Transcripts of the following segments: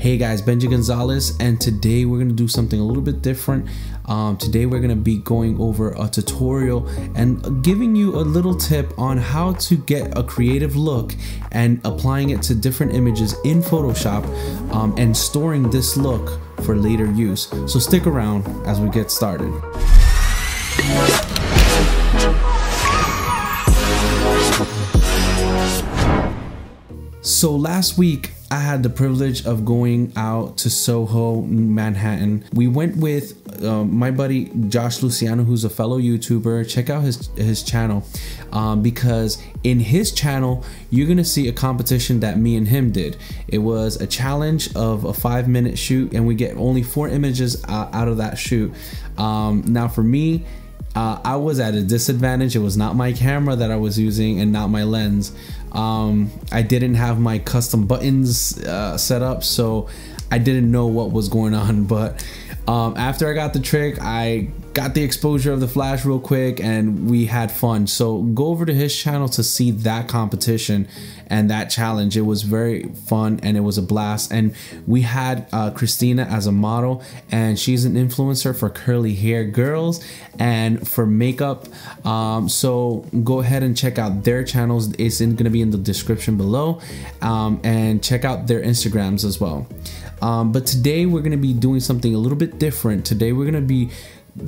Hey guys, Benji Gonzalez, and today we're gonna do something a little bit different. Today we're gonna be going over a tutorial and giving you a little tip on how to get a creative look and applying it to different images in Photoshop and storing this look for later use. So stick around as we get started. So last week I had the privilege of going out to Soho, Manhattan. We went with my buddy Josh Luciano, who's a fellow YouTuber. Check out his channel because in his channel you're gonna see a competition that me and him did. It was a challenge of a 5-minute shoot, and we get only 4 images out of that shoot. Now for me, I was at a disadvantage. It was not my camera that I was using and not my lens. I didn't have my custom buttons set up, so I didn't know what was going on. But after I got the trick, I got the exposure of the flash real quick and we had fun. So go over to his channel to see that competition and that challenge. It was very fun and it was a blast. And we had Christina as a model, and she's an influencer for curly hair girls and for makeup. So go ahead and check out their channels. It's gonna be in the description below, and check out their Instagrams as well. But today we're gonna be doing something a little bit different. Today we're gonna be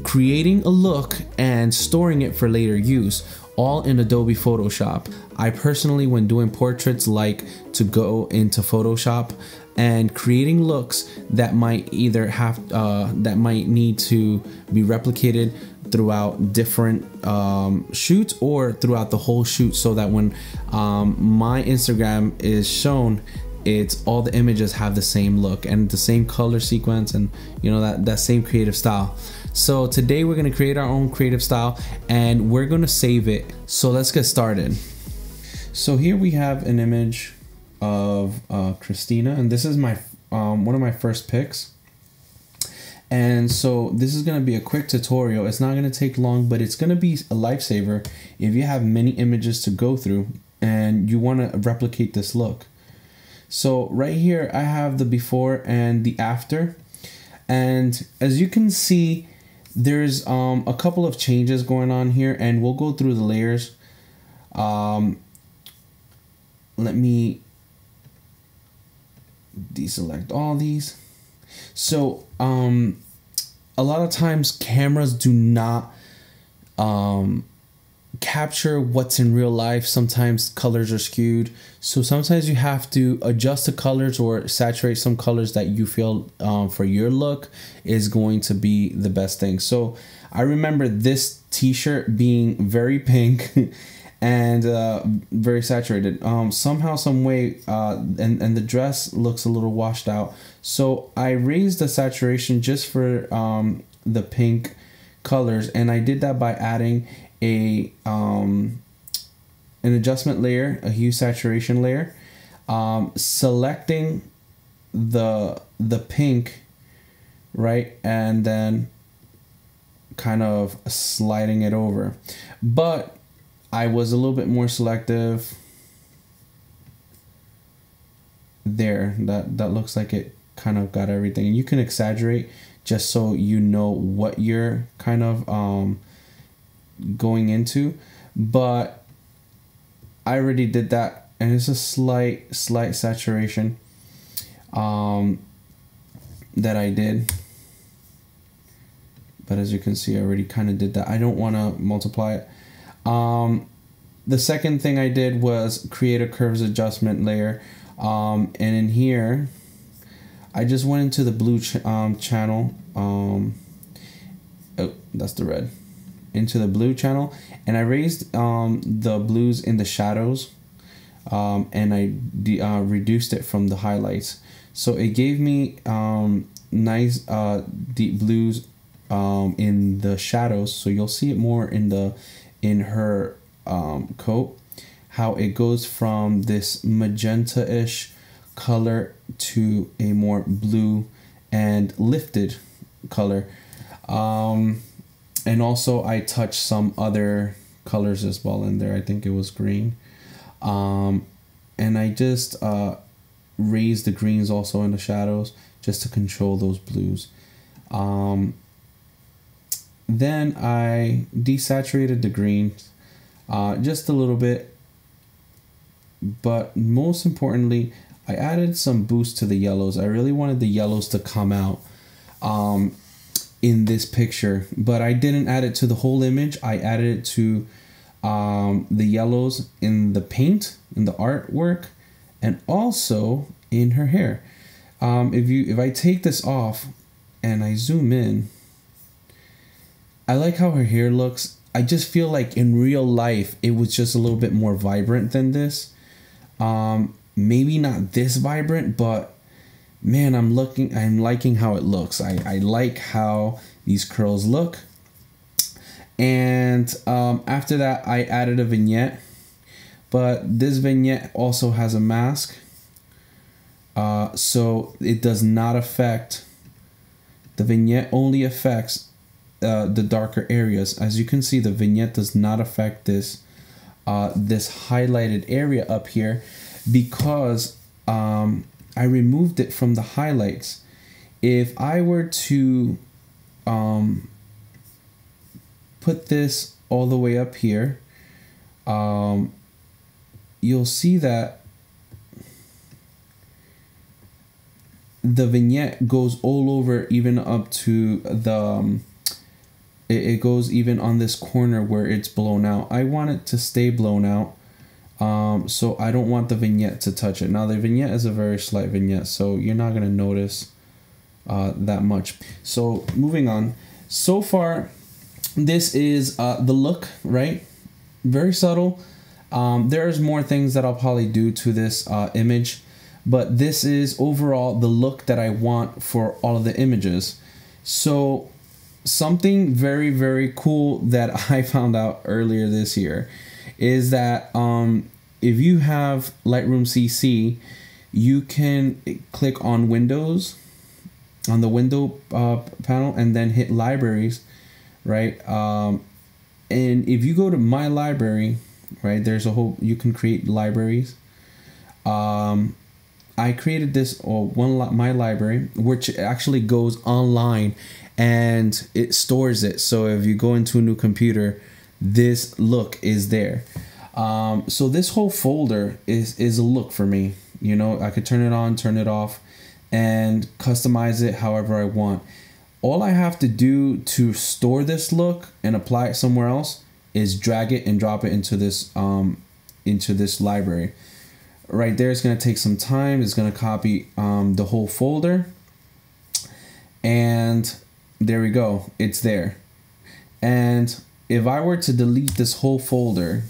creating a look and storing it for later use, all in Adobe Photoshop. I personally, when doing portraits, like to go into Photoshop and creating looks that might either have that might need to be replicated throughout different shoots or throughout the whole shoot, so that when my Instagram is shown, it's all the images have the same look and the same color sequence, and you know, that same creative style. So today we're gonna create our own creative style and we're gonna save it. So let's get started. So here we have an image of Christina, and this is my one of my first picks. And so this is gonna be a quick tutorial. It's not gonna take long, but it's gonna be a lifesaver if you have many images to go through and you wanna replicate this look. So right here I have the before and the after, and as you can see, there's a couple of changes going on here, and we'll go through the layers. Let me deselect all these. So a lot of times cameras do not capture what's in real life. Sometimes colors are skewed, so sometimes you have to adjust the colors or saturate some colors that you feel for your look is going to be the best thing. So I remember this t-shirt being very pink and very saturated. Somehow, some way, and the dress looks a little washed out, so I raised the saturation just for the pink colors, and I did that by adding an adjustment layer, a hue saturation layer, selecting the pink, right, and then kind of sliding it over. But I was a little bit more selective there. That looks like it kind of got everything. You can exaggerate just so you know what you're kind of going into, but I already did that, and it's a slight saturation that I did. But as you can see, I already kind of did that. I don't want to multiply it. The second thing I did was create a curves adjustment layer, and in here I just went into the blue channel. Oh, that's the red. Into the blue channel, and I raised the blues in the shadows, and I reduced it from the highlights, so it gave me nice deep blues in the shadows. So you'll see it more in her coat, how it goes from this magenta-ish color to a more blue and lifted color. And also I touched some other colors as well in there. I think it was green. And I just raise the greens also in the shadows just to control those blues. Then I desaturated the greens just a little bit, but most importantly, I added some boost to the yellows. I really wanted the yellows to come out in this picture, but I didn't add it to the whole image. I added it to the yellows in the paint, in the artwork, and also in her hair. If I take this off and I zoom in, I like how her hair looks. I just feel like in real life it was just a little bit more vibrant than this. Maybe not this vibrant, but man, I'm liking how it looks. I like how these curls look. And after that, I added a vignette, but this vignette also has a mask, so it does not affect. The vignette only affects the darker areas. As you can see, the vignette does not affect this this highlighted area up here, because I removed it from the highlights. If I were to put this all the way up here, you'll see that the vignette goes all over, even up to the it goes even on this corner where it's blown out. I want it to stay blown out, so I don't want the vignette to touch it. Now the vignette is a very slight vignette, so you're not gonna notice that much. So moving on, so far this is the look, right? Very subtle. There's more things that I'll probably do to this image, but this is overall the look that I want for all of the images. So something very, very cool that I found out earlier this year is that if you have Lightroom CC, you can click on Windows, on the window panel, and then hit Libraries, right? And if you go to My Library, right, there's a whole, you can create libraries. I created this My Library, which actually goes online and it stores it. So if you go into a new computer, this look is there. So this whole folder is a look for me. You know, I could turn it on, turn it off, and customize it however I want. All I have to do to store this look and apply it somewhere else is drag it and drop it into this library. Right there, it's going to take some time. It's going to copy the whole folder, and there we go, it's there. And if I were to delete this whole folder,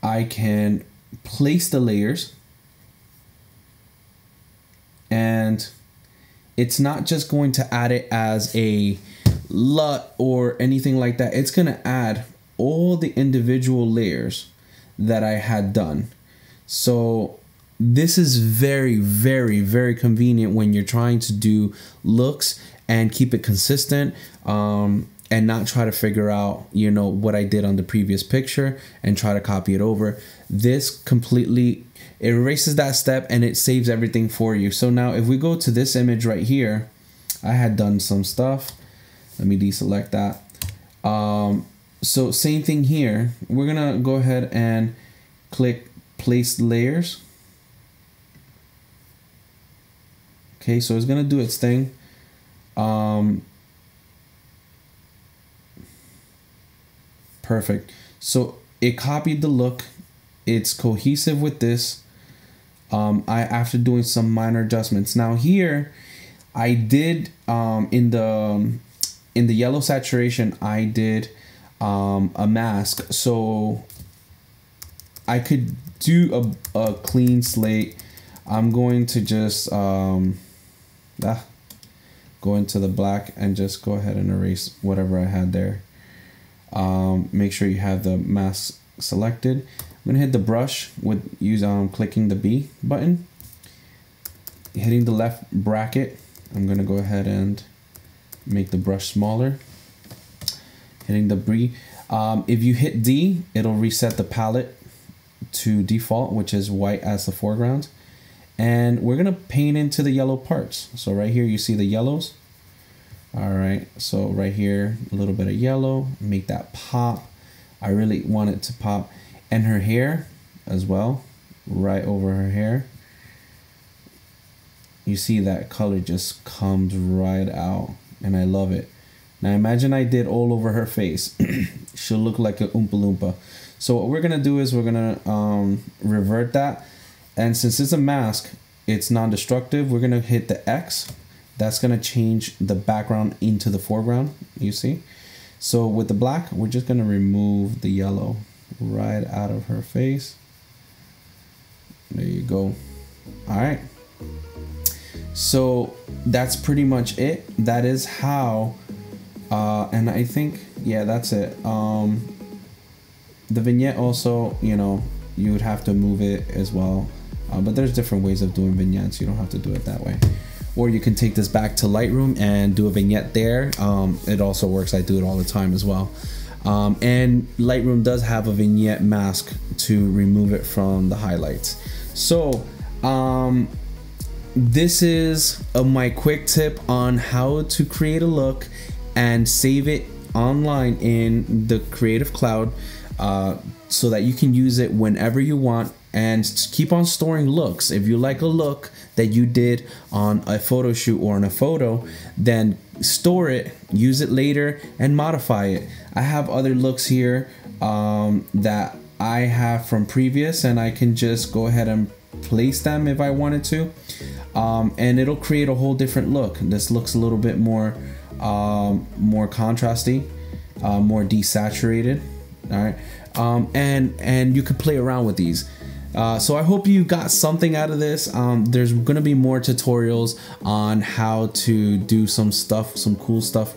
I can place the layers, and it's not just going to add it as a LUT or anything like that. It's going to add all the individual layers that I had done. So this is very, very, very convenient when you're trying to do looks and keep it consistent, and not try to figure out, you know, what I did on the previous picture and try to copy it over. This completely erases that step and it saves everything for you. So now if we go to this image right here, I had done some stuff. Let me deselect that. So same thing here. We're gonna go ahead and click Place Layers. Okay, so it's gonna do its thing. Perfect. So it copied the look. It's cohesive with this. After doing some minor adjustments. Now here, I did in the yellow saturation, I did a mask, so I could do a clean slate. I'm going to just go into the black and just go ahead and erase whatever I had there. Make sure you have the mask selected. I'm gonna hit the brush with clicking the B button, hitting the left bracket. I'm gonna go ahead and make the brush smaller, hitting the B. If you hit D, it'll reset the palette to default, which is white as the foreground. and we're gonna paint into the yellow parts. So right here you see the yellows. All right, so right here a little bit of yellow, make that pop. I really want it to pop. And her hair as well, right over her hair. You see that color just comes right out, and I love it. Now imagine I did all over her face. She'll look like a Oompa Loompa. So what we're gonna do is we're gonna revert that, and since it's a mask, it's non-destructive. We're gonna hit the X. That's gonna change the background into the foreground, you see? So with the black, we're just gonna remove the yellow right out of her face. There you go. All right. So that's pretty much it. That is how, and I think, yeah, that's it. The vignette also, you know, you would have to move it as well. But there's different ways of doing vignettes. You don't have to do it that way. Or you can take this back to Lightroom and do a vignette there. It also works. I do it all the time as well. And Lightroom does have a vignette mask to remove it from the highlights. So this is my quick tip on how to create a look and save it online in the Creative Cloud, so that you can use it whenever you want, and keep on storing looks. If you like a look that you did on a photo shoot or on a photo, then store it, use it later, and modify it. I have other looks here that I have from previous, and I can just go ahead and place them if I wanted to, and it'll create a whole different look. This looks a little bit more contrasty, more desaturated. All right, and you could play around with these. So I hope you got something out of this. There's gonna be more tutorials on how to do some stuff, some cool stuff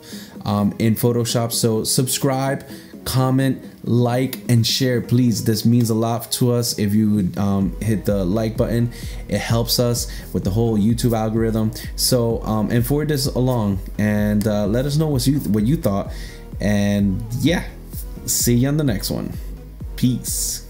in Photoshop. So subscribe, comment, like, and share, please. This means a lot to us. If you would hit the like button, it helps us with the whole YouTube algorithm. So and forward this along, and let us know what you thought. And yeah, see you on the next one. Peace.